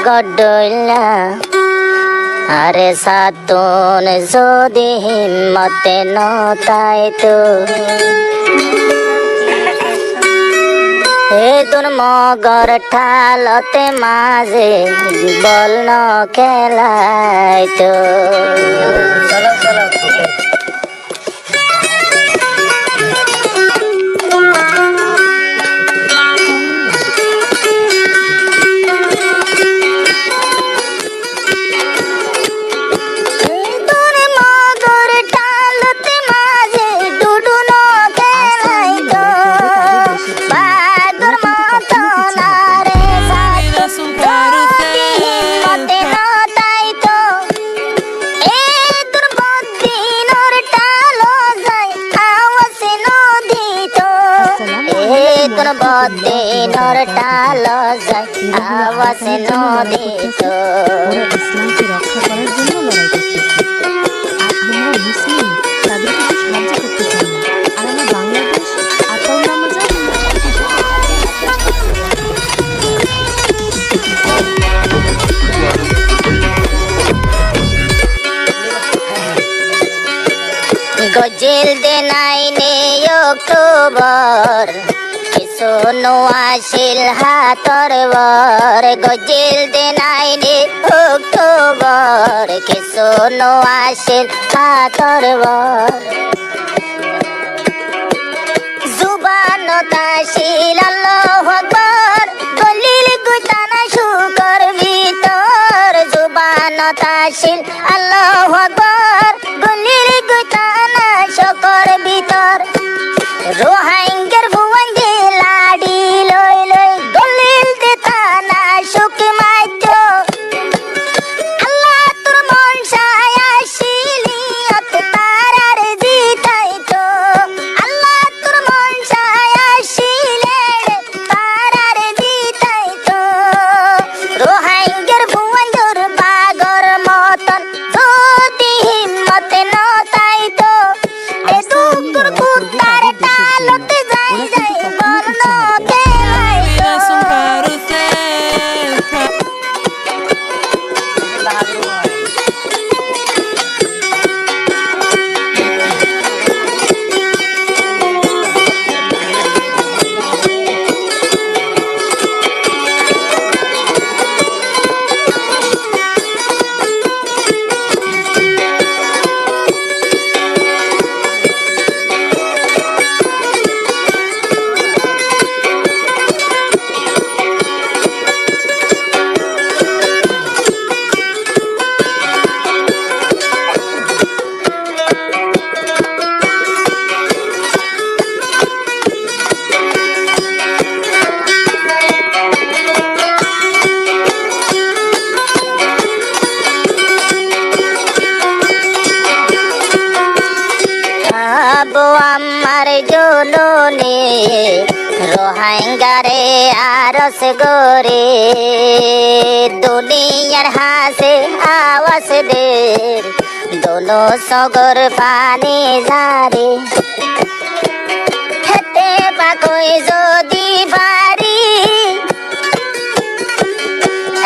গডইলা আরে সাতুন যদি হিম্মতে নতাই তো হে তোর মগর ঠালতে মাঝে বল ন খেলাই তো বদে নরটাল যায় আওয়াজ নদী তো ইসলামকে রক্ষা করার জন্য লড়াই করতেছে। আমরা মুসলিম, তাদেরকে তো সাহায্য করতে চাই না। আর আমরা বাংলাদেশ আতাউল নামাজ গজিল দেনাইনে অক্টোবর সোনো আসিল হাতর বর গজিল দেনাইনে অক্টোবর কে সোনো আসিল হাতর বর জুবান তাশিল আল্লাহু আকবার দলিল গুতানা শুকর ভিতর জুবান তাশিল আল্লাহু আকবার দলিল গুতানা শুকর ভিতর রোহাঙ্গের ভুবন লাডি লই লই দলিল দেতানা শুক মাইতো আল্লাহ তোর মন চায় আসিলি অত তারার জিতাই তো আল্লাহ তোর মন চায় আসিলে তারার জিতাই তো রোহাঙ্গের ভুবন পাগর মতন যদি হিম্মতে নতাই তো এ দুকুর কুতার টালতে যাই যাই বল ন খেলাই তো আবো আমার জননে রোহাঙ্গারে আরস গোরে দুনিয়ার হাসে আওয়াজ দে দোনো সগর পানি ঝারে হেতে পাকই যদি বাড়ি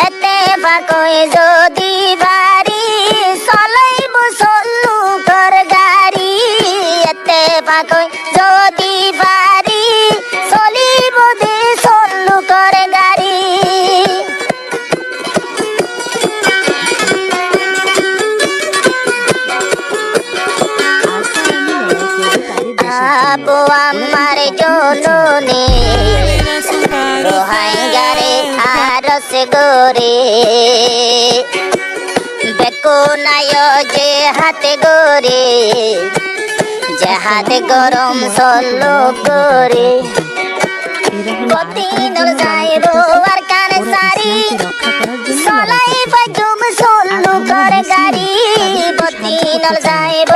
এতে পাকই যদি বাড়ি চলাইব চলু কর গাড়ি এতে পাকই যদি বাড়ি চলিব দে চলু কর গাড়ি আবো আমার জননে রোহাঙ্গারে আরস গোরে বেকুনায় যে হাতে গোরে যে হাতে গরম চলো করে কতিনর যাইব আর কানে সারি চলাই বাজুম চলু করে গাড়ি কতিনর যাইব